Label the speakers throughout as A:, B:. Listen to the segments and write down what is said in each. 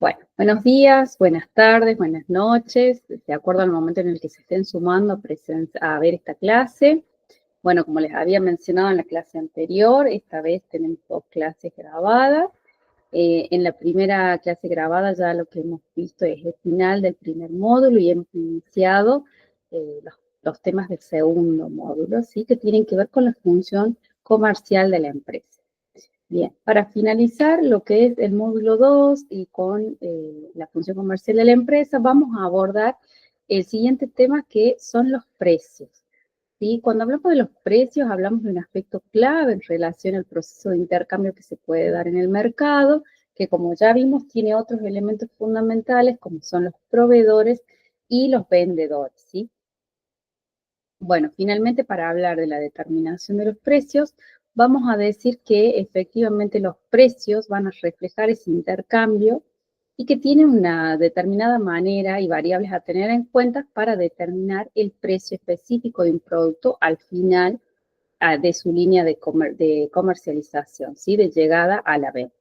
A: Bueno, buenos días, buenas tardes, buenas noches, de acuerdo al momento en el que se estén sumando a ver esta clase. Bueno, como les había mencionado en la clase anterior, esta vez tenemos 2 clases grabadas. En la primera clase grabada ya lo que hemos visto es el final del primer módulo y hemos iniciado los temas del segundo módulo, ¿sí? Que tienen que ver con la función comercial de la empresa. Bien, para finalizar lo que es el módulo 2 y con la función comercial de la empresa, vamos a abordar el siguiente tema que son los precios. ¿Sí? Cuando hablamos de los precios, hablamos de un aspecto clave en relación al proceso de intercambio que se puede dar en el mercado, que como ya vimos tiene otros elementos fundamentales como son los proveedores y los vendedores, ¿sí? Bueno, finalmente para hablar de la determinación de los precios, vamos a decir que efectivamente los precios van a reflejar ese intercambio y que tienen una determinada manera y variables a tener en cuenta para determinar el precio específico de un producto al final de su línea de comercialización, ¿sí? De llegada a la venta.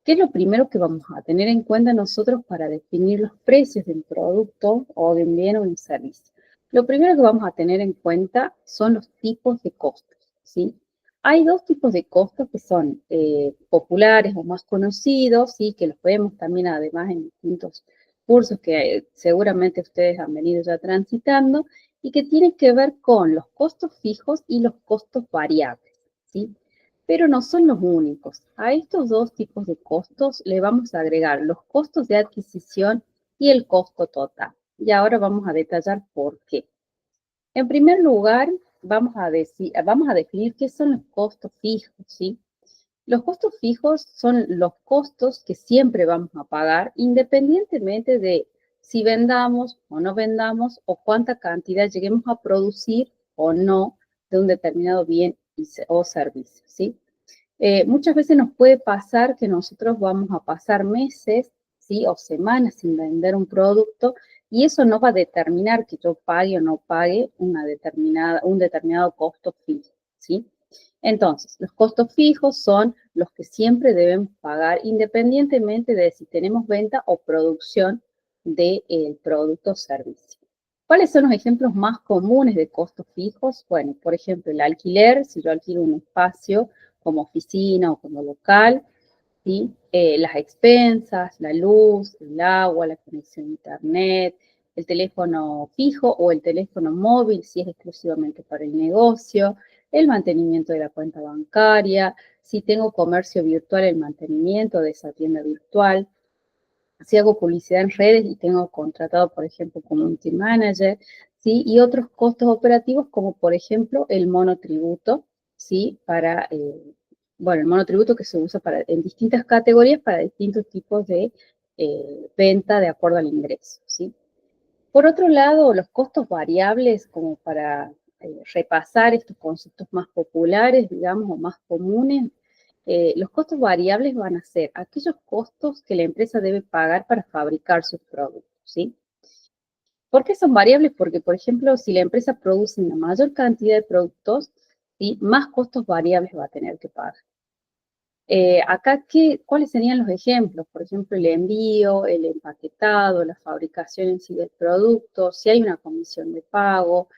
A: ¿Qué es lo primero que vamos a tener en cuenta nosotros para definir los precios de un producto o de un bien o un servicio? Lo primero que vamos a tener en cuenta son los tipos de costos, ¿sí? Hay 2 tipos de costos que son populares o más conocidos, ¿sí? Que los vemos también además en distintos cursos que seguramente ustedes han venido ya transitando y que tienen que ver con los costos fijos y los costos variables, ¿sí? Pero no son los únicos. A estos 2 tipos de costos le vamos a agregar los costos de adquisición y el costo total. Y ahora vamos a detallar por qué. En primer lugar, vamos a definir qué son los costos fijos, ¿sí? Los costos fijos son los costos que siempre vamos a pagar independientemente de si vendamos o no vendamos o cuánta cantidad lleguemos a producir o no de un determinado bien o servicio, ¿sí? Muchas veces nos puede pasar que nosotros vamos a pasar meses, ¿sí? O semanas sin vender un producto y eso no va a determinar que yo pague o no pague un determinado costo fijo, ¿sí? Entonces, los costos fijos son los que siempre debemos pagar independientemente de si tenemos venta o producción del producto o servicio. ¿Cuáles son los ejemplos más comunes de costos fijos? Bueno, por ejemplo, el alquiler, si yo alquilo un espacio como oficina o como local, ¿sí? Las expensas, la luz, el agua, la conexión a internet, el teléfono fijo o el teléfono móvil, si es exclusivamente para el negocio, el mantenimiento de la cuenta bancaria, si tengo comercio virtual, el mantenimiento de esa tienda virtual, si hago publicidad en redes y tengo contratado, por ejemplo, community manager, ¿sí? Y otros costos operativos como, por ejemplo, el monotributo, ¿sí? El monotributo que se usa en distintas categorías para distintos tipos de venta de acuerdo al ingreso, ¿sí? Por otro lado, los costos variables, como para repasar estos conceptos más populares, digamos, o más comunes, los costos variables van a ser aquellos costos que la empresa debe pagar para fabricar sus productos, ¿sí? ¿Por qué son variables? Porque, por ejemplo, si la empresa produce una mayor cantidad de productos, ¿sí? Más costos variables va a tener que pagar. Acá, ¿cuáles serían los ejemplos? Por ejemplo, el envío, el empaquetado, la fabricación en sí del producto, si hay una comisión de pago,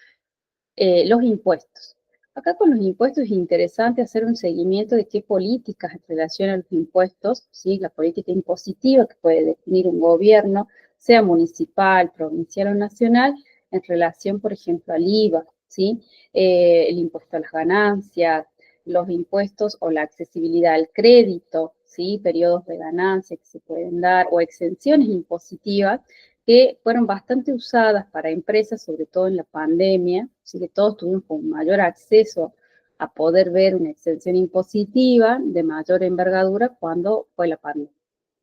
A: los impuestos. Acá con los impuestos es interesante hacer un seguimiento de qué políticas en relación a los impuestos, ¿sí? La política impositiva que puede definir un gobierno, sea municipal, provincial o nacional, en relación, por ejemplo, al IVA, ¿sí? El impuesto a las ganancias, los impuestos o la accesibilidad al crédito, ¿sí? Periodos de ganancia que se pueden dar o exenciones impositivas que fueron bastante usadas para empresas, sobre todo en la pandemia, así que todos tuvimos con mayor acceso a poder ver una exención impositiva de mayor envergadura cuando fue la pandemia,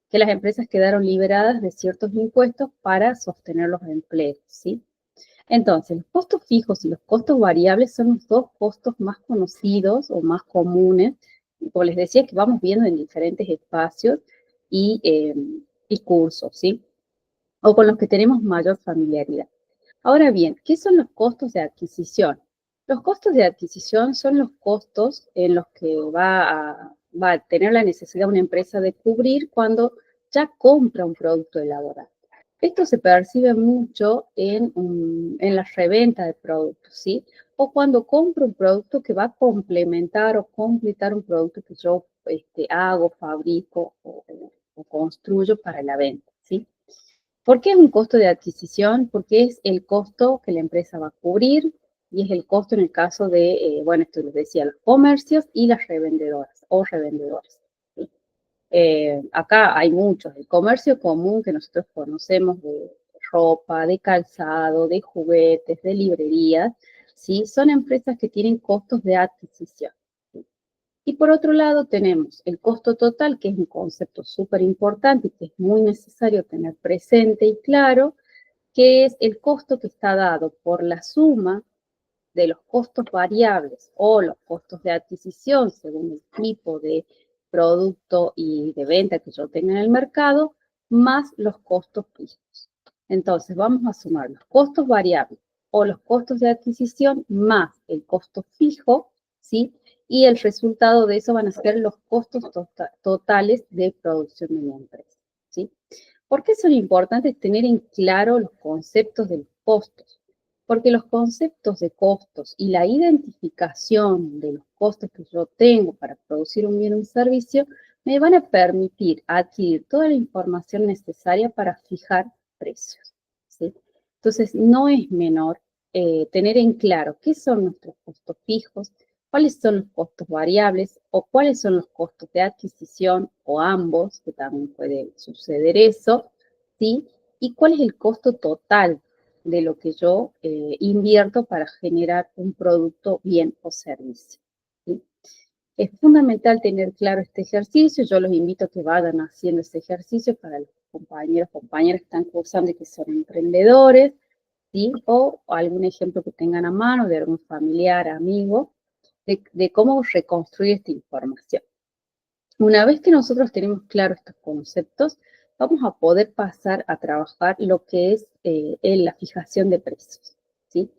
A: que las empresas quedaron liberadas de ciertos impuestos para sostener los empleos, ¿sí? Entonces, los costos fijos y los costos variables son los 2 costos más conocidos o más comunes, como les decía, que vamos viendo en diferentes espacios y cursos, ¿sí? O con los que tenemos mayor familiaridad. Ahora bien, ¿qué son los costos de adquisición? Los costos de adquisición son los costos en los que va a tener la necesidad una empresa de cubrir cuando ya compra un producto elaborado. Esto se percibe mucho en la reventa de productos, ¿sí? O cuando compro un producto que va a complementar o completar un producto que yo hago, fabrico o construyo para la venta, ¿sí? ¿Por qué es un costo de adquisición? Porque es el costo que la empresa va a cubrir y es el costo en el caso de, bueno, esto les decía, los comercios y las revendedoras o revendedores, ¿sí? Acá hay muchos, el comercio común que nosotros conocemos de ropa, de calzado, de juguetes, de librerías, ¿sí? Son empresas que tienen costos de adquisición, ¿sí? Y por otro lado tenemos el costo total, que es un concepto súper importante y que es muy necesario tener presente y claro, que es el costo que está dado por la suma de los costos variables o los costos de adquisición según el tipo de producto y de venta que yo tenga en el mercado, más los costos fijos. Entonces, vamos a sumar los costos variables o los costos de adquisición más el costo fijo, ¿sí? Y el resultado de eso van a ser los costos totales de producción de la empresa, ¿sí? ¿Por qué son importantes tener en claro los conceptos de los costos? Porque los conceptos de costos y la identificación de los costos que yo tengo para producir un bien o un servicio me van a permitir adquirir toda la información necesaria para fijar precios, ¿sí? Entonces, no es menor tener en claro qué son nuestros costos fijos, cuáles son los costos variables o cuáles son los costos de adquisición o ambos, que también puede suceder eso, ¿sí? Y cuál es el costo total de lo que yo invierto para generar un producto, bien o servicio, ¿sí? Es fundamental tener claro este ejercicio. Yo los invito a que vayan haciendo este ejercicio para los compañeros, compañeras que están cursando y que son emprendedores, ¿sí? O algún ejemplo que tengan a mano de algún familiar, amigo, de cómo reconstruir esta información. Una vez que nosotros tenemos claros estos conceptos, vamos a poder pasar a trabajar lo que es en la fijación de precios, ¿sí?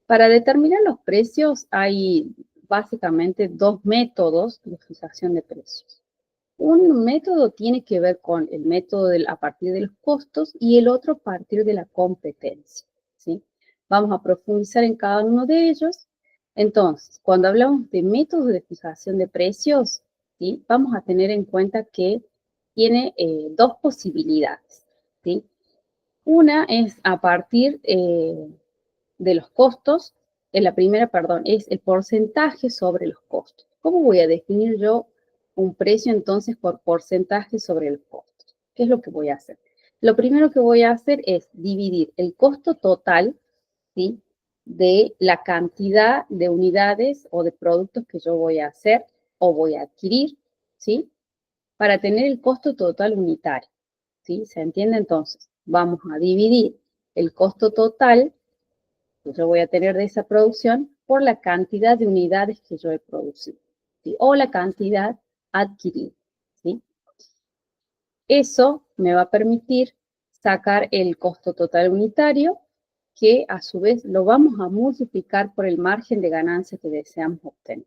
A: Para determinar los precios hay básicamente dos métodos de fijación de precios. Un método tiene que ver con el método a partir de los costos y el otro a partir de la competencia, ¿sí? Vamos a profundizar en cada uno de ellos. Entonces, cuando hablamos de métodos de fijación de precios, ¿sí? Vamos a tener en cuenta que tiene dos posibilidades, ¿sí? Una es a partir de los costos, la primera, perdón, es el porcentaje sobre los costos. ¿Cómo voy a definir yo un precio entonces por porcentaje sobre los costos? ¿Qué es lo que voy a hacer? Lo primero que voy a hacer es dividir el costo total, ¿sí?, de la cantidad de unidades o de productos que yo voy a hacer o voy a adquirir, ¿sí?, para tener el costo total unitario, ¿sí? ¿Se entiende? Entonces, vamos a dividir el costo total que yo voy a tener de esa producción por la cantidad de unidades que yo he producido, ¿sí?, o la cantidad adquirida, ¿sí? Eso me va a permitir sacar el costo total unitario, que a su vez lo vamos a multiplicar por el margen de ganancia que deseamos obtener.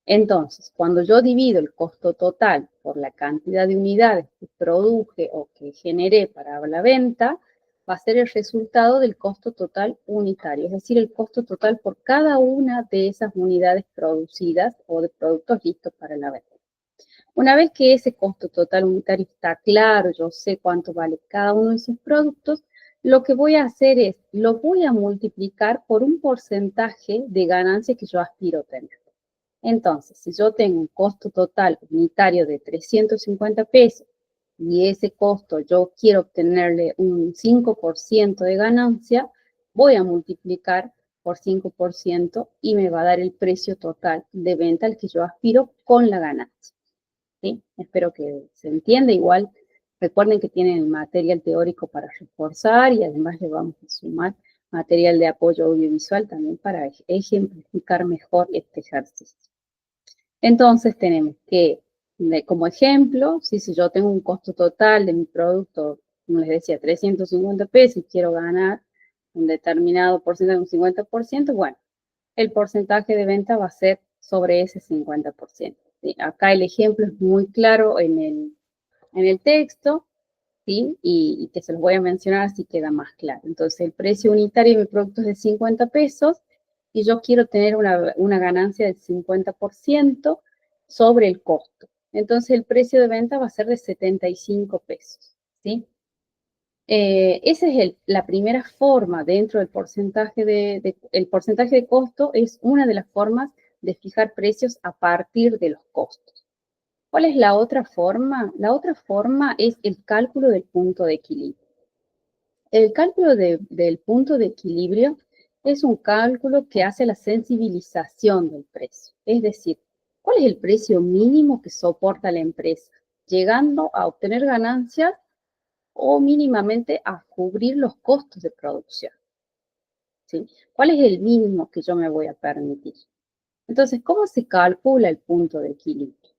A: Entonces, cuando yo divido el costo total por la cantidad de unidades que produje o que generé para la venta, va a ser el resultado del costo total unitario, es decir, el costo total por cada una de esas unidades producidas o de productos listos para la venta. Una vez que ese costo total unitario está claro, yo sé cuánto vale cada uno de esos productos, lo que voy a hacer es, lo voy a multiplicar por un porcentaje de ganancia que yo aspiro a tener. Entonces, si yo tengo un costo total unitario de 350 pesos y ese costo yo quiero obtenerle un 5% de ganancia, voy a multiplicar por 5% y me va a dar el precio total de venta al que yo aspiro con la ganancia, ¿sí? Espero que se entienda. Igual, recuerden que tienen el material teórico para reforzar y además le vamos a sumar material de apoyo audiovisual también para ejemplificar mejor este ejercicio. Entonces tenemos que, como ejemplo, si yo tengo un costo total de mi producto, como les decía, 350 pesos y quiero ganar un determinado porcentaje, un 50%, bueno, el porcentaje de venta va a ser sobre ese 50%. ¿Sí? Acá el ejemplo es muy claro en en el texto, ¿sí? Y que se los voy a mencionar así queda más claro. Entonces, el precio unitario de mi producto es de 50 pesos y yo quiero tener una ganancia del 50% sobre el costo. Entonces, el precio de venta va a ser de 75 pesos, ¿sí? Esa es la primera forma dentro del porcentaje el porcentaje de costo es una de las formas de fijar precios a partir de los costos. ¿Cuál es la otra forma? La otra forma es el cálculo del punto de equilibrio. El cálculo del punto de equilibrio es un cálculo que hace la sensibilización del precio. Es decir, ¿cuál es el precio mínimo que soporta la empresa? Llegando a obtener ganancias o mínimamente a cubrir los costos de producción, ¿sí? ¿Cuál es el mínimo que yo me voy a permitir? Entonces, ¿cómo se calcula el punto de equilibrio?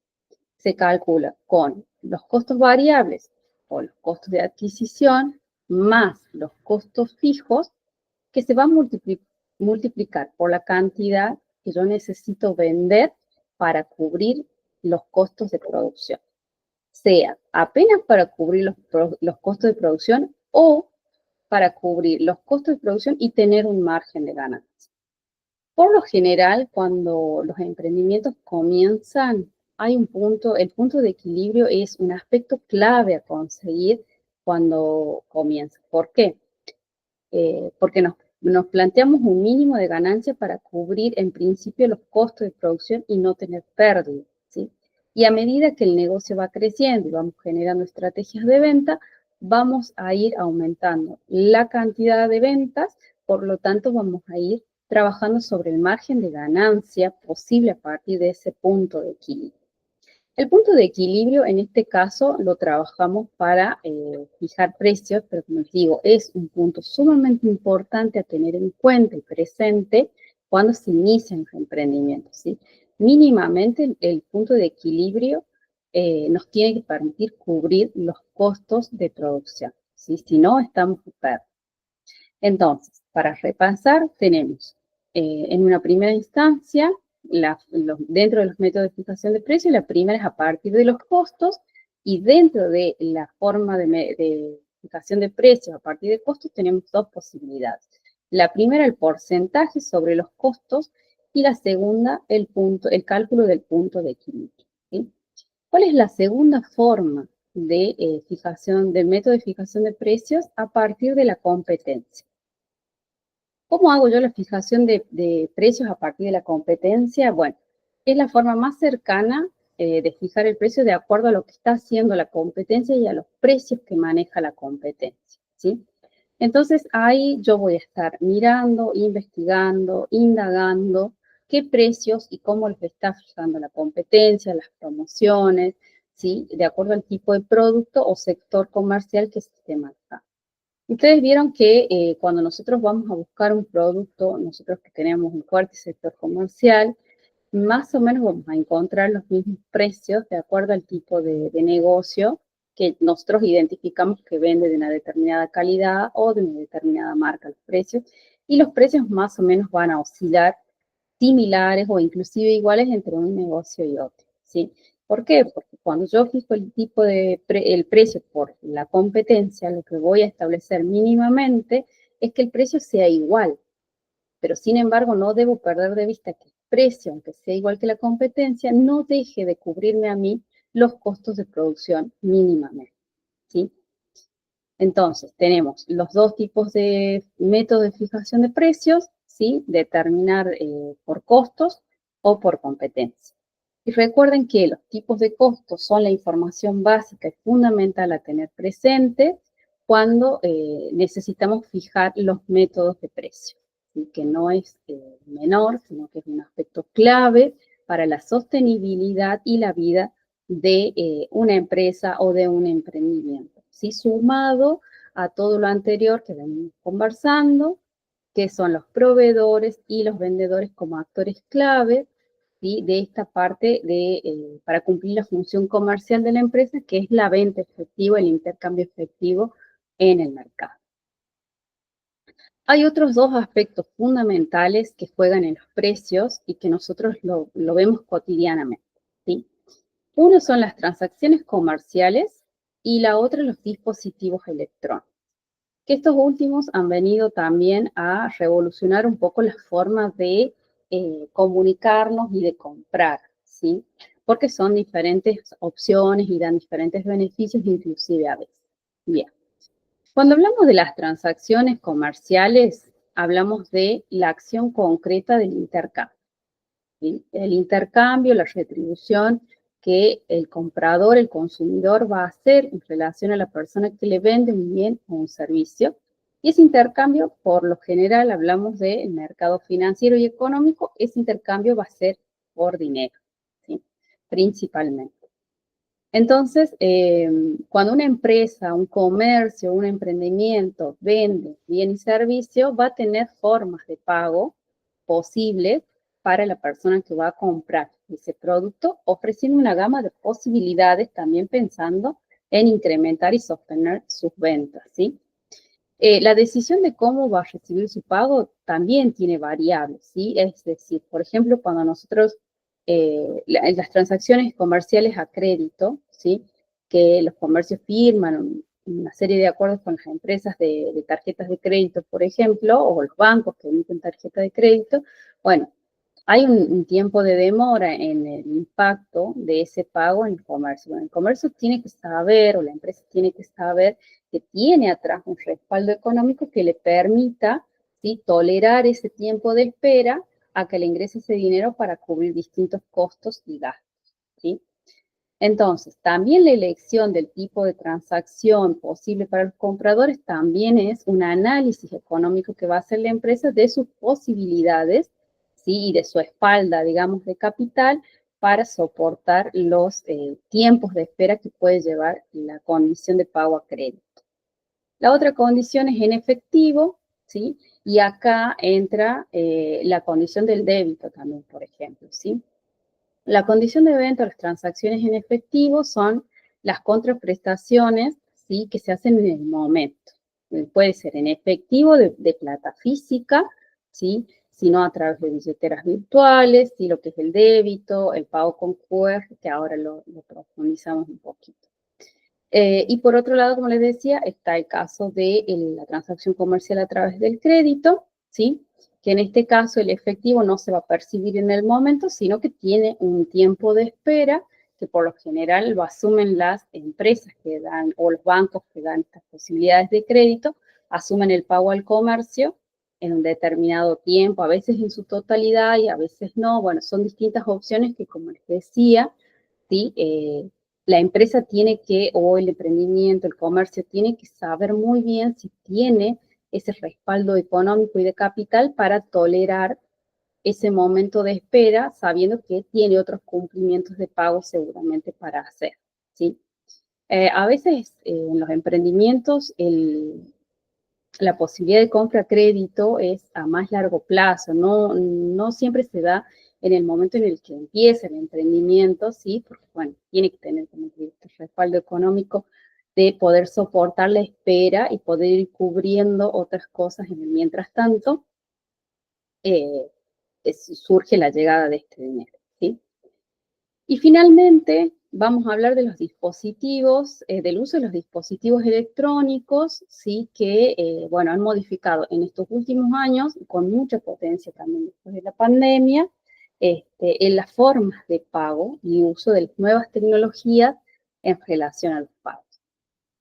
A: Se calcula con los costos variables o los costos de adquisición más los costos fijos que se van a multiplicar por la cantidad que yo necesito vender para cubrir los costos de producción, sea apenas para cubrir los costos de producción o para cubrir los costos de producción y tener un margen de ganancia. Por lo general, cuando los emprendimientos comienzan, hay un punto, el punto de equilibrio es un aspecto clave a conseguir cuando comienza. ¿Por qué? Porque nos planteamos un mínimo de ganancia para cubrir en principio los costos de producción y no tener pérdida, ¿sí? Y a medida que el negocio va creciendo y vamos generando estrategias de venta, vamos a ir aumentando la cantidad de ventas, por lo tanto vamos a ir trabajando sobre el margen de ganancia posible a partir de ese punto de equilibrio. El punto de equilibrio en este caso lo trabajamos para fijar precios, pero como les digo, es un punto sumamente importante a tener en cuenta y presente cuando se inician los emprendimientos, ¿sí? Mínimamente el punto de equilibrio nos tiene que permitir cubrir los costos de producción, ¿sí? Si no, estamos perdidos. Entonces, para repasar, tenemos en una primera instancia, dentro de los métodos de fijación de precios, la primera es a partir de los costos y dentro de la forma de fijación de precios a partir de costos tenemos dos posibilidades. La primera, el porcentaje sobre los costos y la segunda, el cálculo del punto de equilibrio, ¿sí? ¿Cuál es la segunda forma de fijación, del método de fijación de precios a partir de la competencia? ¿Cómo hago yo la fijación de precios a partir de la competencia? Bueno, es la forma más cercana de fijar el precio de acuerdo a lo que está haciendo la competencia y a los precios que maneja la competencia, ¿sí? Entonces ahí yo voy a estar mirando, investigando, indagando qué precios y cómo los está fijando la competencia, las promociones, ¿sí? De acuerdo al tipo de producto o sector comercial que se esté manejando. Ustedes vieron que cuando nosotros vamos a buscar un producto, nosotros que tenemos un fuerte sector comercial, más o menos vamos a encontrar los mismos precios de acuerdo al tipo de negocio que nosotros identificamos que vende de una determinada calidad o de una determinada marca los precios, y los precios más o menos van a oscilar similares o inclusive iguales entre un negocio y otro, ¿sí? ¿Por qué? Porque cuando yo fijo el precio por la competencia, lo que voy a establecer mínimamente es que el precio sea igual, pero sin embargo no debo perder de vista que el precio, aunque sea igual que la competencia, no deje de cubrirme a mí los costos de producción mínimamente, ¿sí? Entonces, tenemos los dos tipos de métodos de fijación de precios, ¿sí? Determinar por costos o por competencia. Y recuerden que los tipos de costos son la información básica y fundamental a tener presente cuando necesitamos fijar los métodos de precio, ¿sí? Que no es menor, sino que es un aspecto clave para la sostenibilidad y la vida de una empresa o de un emprendimiento, ¿sí? Sumado a todo lo anterior que venimos conversando, que son los proveedores y los vendedores como actores clave, ¿sí? De esta parte para cumplir la función comercial de la empresa, que es la venta efectiva, el intercambio efectivo en el mercado. Hay otros dos aspectos fundamentales que juegan en los precios y que nosotros lo vemos cotidianamente, ¿sí? Uno son las transacciones comerciales y la otra los dispositivos electrónicos. Que estos últimos han venido también a revolucionar un poco la forma de comunicarnos y de comprar, ¿sí? Porque son diferentes opciones y dan diferentes beneficios, inclusive a veces. Bien. Cuando hablamos de las transacciones comerciales, hablamos de la acción concreta del intercambio. ¿Sí? El intercambio, la retribución que el comprador, el consumidor va a hacer en relación a la persona que le vende un bien o un servicio. Y ese intercambio, por lo general, hablamos del mercado financiero y económico, ese intercambio va a ser por dinero, ¿sí? Principalmente. Entonces, cuando una empresa, un comercio, un emprendimiento vende bien y servicio, va a tener formas de pago posibles para la persona que va a comprar ese producto, ofreciendo una gama de posibilidades, también pensando en incrementar y sostener sus ventas, ¿sí? La decisión de cómo va a recibir su pago también tiene variables, ¿sí? Es decir, por ejemplo, cuando nosotros, en las transacciones comerciales a crédito, ¿sí? Que los comercios firman una serie de acuerdos con las empresas de tarjetas de crédito, por ejemplo, o los bancos que emiten tarjeta de crédito, bueno, hay un tiempo de demora en el impacto de ese pago en el comercio. Bueno, el comercio tiene que saber, o la empresa tiene que saber, que tiene atrás un respaldo económico que le permita, ¿sí? Tolerar ese tiempo de espera a que le ingrese ese dinero para cubrir distintos costos y gastos, ¿sí? Entonces, también la elección del tipo de transacción posible para los compradores también es un análisis económico que va a hacer la empresa de sus posibilidades, ¿sí? Y de su espalda, digamos, de capital para soportar los tiempos de espera que puede llevar la condición de pago a crédito. La otra condición es en efectivo, ¿sí? Y acá entra la condición del débito también, por ejemplo, ¿sí? La condición de venta o las transacciones en efectivo son las contraprestaciones, ¿sí? Que se hacen en el momento. Puede ser en efectivo de plata física, ¿sí? Sino a través de billeteras virtuales, ¿sí? Lo que es el débito, el pago con QR, que ahora lo profundizamos un poquito. Y por otro lado, como les decía, está el caso de la transacción comercial a través del crédito, ¿sí? Que en este caso el efectivo no se va a percibir en el momento, sino que tiene un tiempo de espera que por lo general lo asumen las empresas que dan, o los bancos que dan estas posibilidades de crédito, asumen el pago al comercio en un determinado tiempo, a veces en su totalidad y a veces no. Bueno, son distintas opciones que, como les decía, ¿sí? La empresa tiene que, o el emprendimiento, el comercio, tiene que saber muy bien si tiene ese respaldo económico y de capital para tolerar ese momento de espera, sabiendo que tiene otros cumplimientos de pago seguramente para hacer, ¿sí? A veces en los emprendimientos la posibilidad de compra a crédito es a más largo plazo, no siempre se da en el momento en el que empieza el emprendimiento, sí, porque bueno, tiene que tener como este respaldo económico de poder soportar la espera y poder ir cubriendo otras cosas en el mientras tanto, eh, surge la llegada de este dinero, ¿sí? Y finalmente, vamos a hablar de los dispositivos, del uso de los dispositivos electrónicos, ¿sí? Que, bueno, han modificado en estos últimos años, con mucha potencia también después de la pandemia, en las formas de pago y uso de las nuevas tecnologías en relación a los pagos.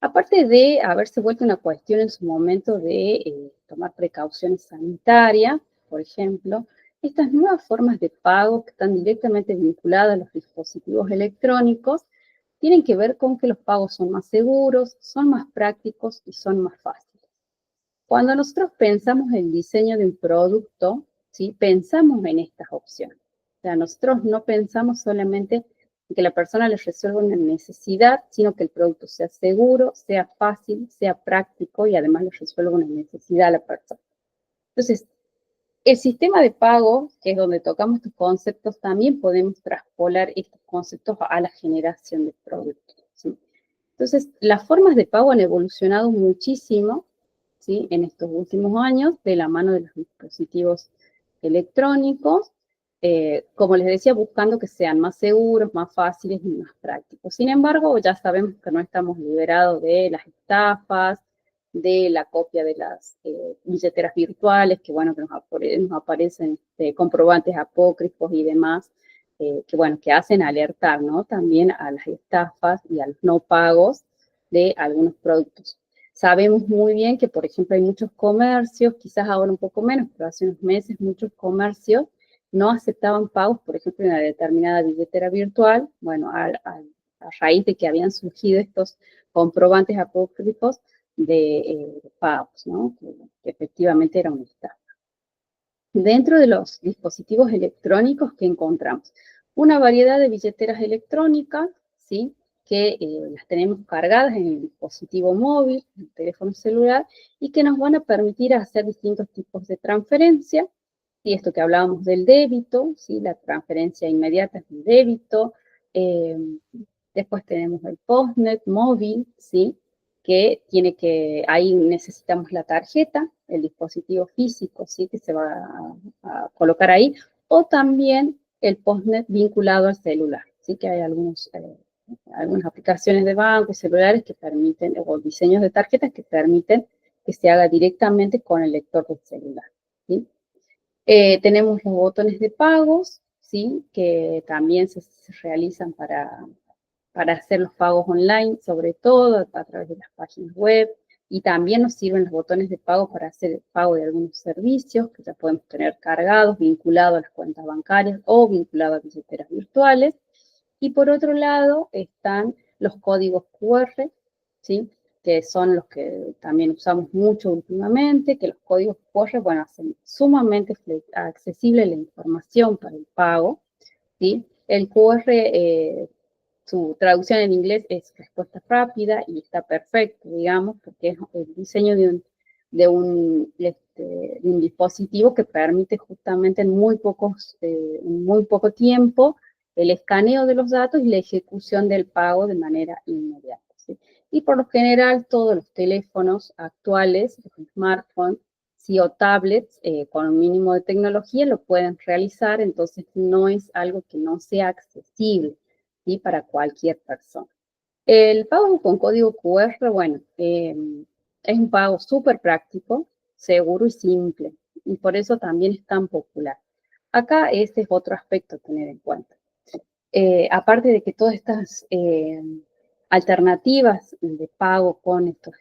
A: Aparte de haberse vuelto una cuestión en su momento de tomar precauciones sanitarias, por ejemplo, estas nuevas formas de pago que están directamente vinculadas a los dispositivos electrónicos tienen que ver con que los pagos son más seguros, son más prácticos y son más fáciles. Cuando nosotros pensamos en el diseño de un producto, ¿sí? Pensamos en estas opciones. O sea, nosotros no pensamos solamente en que la persona les resuelva una necesidad, sino que el producto sea seguro, sea fácil, sea práctico y además les resuelva una necesidad a la persona. Entonces, el sistema de pago, que es donde tocamos estos conceptos, también podemos traspolar estos conceptos a la generación de productos, ¿sí? Entonces, las formas de pago han evolucionado muchísimo, ¿sí? En estos últimos años, de la mano de los dispositivos electrónicos. como les decía, buscando que sean más seguros, más fáciles y más prácticos. Sin embargo, ya sabemos que no estamos liberados de las estafas, de la copia de las billeteras virtuales, que bueno, que nos aparecen comprobantes apócrifos y demás, que bueno, que hacen alertar, ¿no? También a las estafas y a los no pagos de algunos productos. Sabemos muy bien que, por ejemplo, hay muchos comercios, quizás ahora un poco menos, pero hace unos meses muchos comercios no aceptaban pagos, por ejemplo, en una determinada billetera virtual. Bueno, a raíz de que habían surgido estos comprobantes apócrifos de pagos, ¿no? Que efectivamente era una estafa. Dentro de los dispositivos electrónicos que encontramos, una variedad de billeteras electrónicas, ¿sí? Que las tenemos cargadas en el dispositivo móvil, en el teléfono celular, y que nos van a permitir hacer distintos tipos de transferencia. Y esto que hablábamos del débito, ¿sí? La transferencia inmediata es un débito. Después tenemos el postnet móvil, ¿sí? Que tiene ahí necesitamos la tarjeta, el dispositivo físico, ¿sí? Que se va a colocar ahí, o también el postnet vinculado al celular, ¿sí? Que hay algunas aplicaciones de banco, celulares que permiten, o diseños de tarjetas que permiten que se haga directamente con el lector del celular, ¿sí? Tenemos los botones de pagos, ¿sí? Que también se realizan para hacer los pagos online, sobre todo a través de las páginas web, y también nos sirven los botones de pago para hacer el pago de algunos servicios que ya podemos tener cargados, vinculados a las cuentas bancarias o vinculados a billeteras virtuales. Y por otro lado están los códigos QR, ¿sí? Que son los que también usamos mucho últimamente, que los códigos QR, bueno, hacen sumamente accesible la información para el pago, ¿sí? El QR, su traducción en inglés es respuesta rápida y está perfecto, digamos, porque es el diseño de un dispositivo que permite justamente en muy poco tiempo el escaneo de los datos y la ejecución del pago de manera inmediata, ¿sí? Y por lo general todos los teléfonos actuales, los smartphones, sí, o tablets con un mínimo de tecnología lo pueden realizar, entonces no es algo que no sea accesible, ¿sí? Para cualquier persona. El pago con código QR, bueno, es un pago súper práctico, seguro y simple, y por eso también es tan popular. Acá este es otro aspecto a tener en cuenta. Aparte de que todas estas alternativas de pago con estos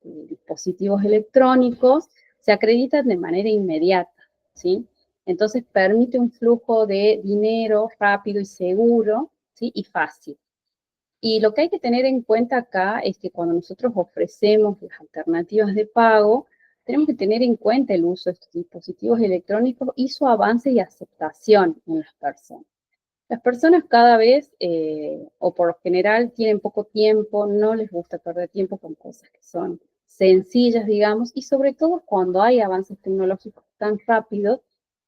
A: dispositivos electrónicos se acreditan de manera inmediata, ¿sí? Entonces permite un flujo de dinero rápido y seguro, ¿sí? Y fácil. Y lo que hay que tener en cuenta acá es que cuando nosotros ofrecemos las alternativas de pago, tenemos que tener en cuenta el uso de estos dispositivos electrónicos y su avance y aceptación en las personas. Las personas cada vez, o por lo general, tienen poco tiempo, no les gusta perder tiempo con cosas que son sencillas, digamos, y sobre todo cuando hay avances tecnológicos tan rápidos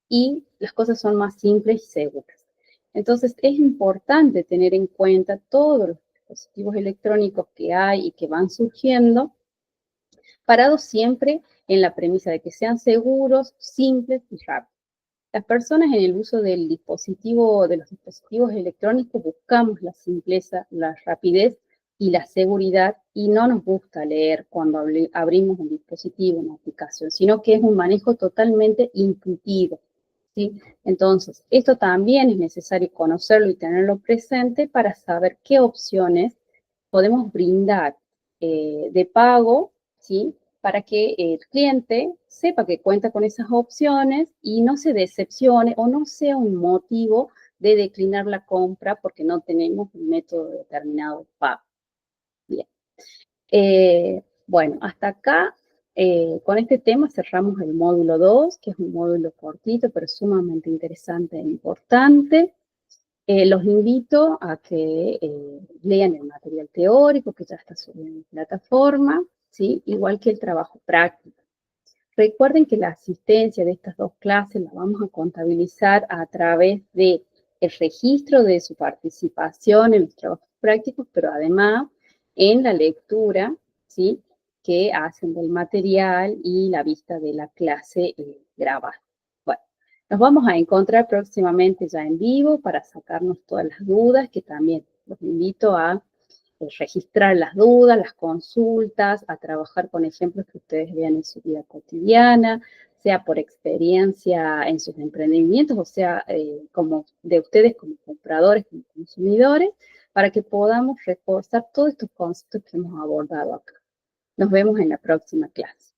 A: y las cosas son más simples y seguras. Entonces, es importante tener en cuenta todos los dispositivos electrónicos que hay y que van surgiendo, parados siempre en la premisa de que sean seguros, simples y rápidos. Las personas en el uso de los dispositivos electrónicos buscamos la simpleza, la rapidez y la seguridad, y no nos gusta leer cuando abrimos un dispositivo, una aplicación, sino que es un manejo totalmente intuitivo, ¿sí? Entonces, esto también es necesario conocerlo y tenerlo presente para saber qué opciones podemos brindar de pago, ¿sí? Para que el cliente sepa que cuenta con esas opciones y no se decepcione o no sea un motivo de declinar la compra porque no tenemos un método determinado de pago. Bien. Bueno, hasta acá, con este tema cerramos el módulo 2, que es un módulo cortito, pero sumamente interesante e importante. Los invito a que lean el material teórico que ya está subido en la plataforma, ¿sí? Igual que el trabajo práctico. Recuerden que la asistencia de estas dos clases la vamos a contabilizar a través del registro de su participación en los trabajos prácticos, pero además en la lectura, ¿sí? Que hacen del material y la vista de la clase grabada. Bueno, Nos vamos a encontrar próximamente ya en vivo para sacarnos todas las dudas, que también los invito a registrar las dudas, las consultas, a trabajar con ejemplos que ustedes vean en su vida cotidiana, sea por experiencia en sus emprendimientos, o sea, como de ustedes como compradores, como consumidores, para que podamos reforzar todos estos conceptos que hemos abordado acá. Nos vemos en la próxima clase.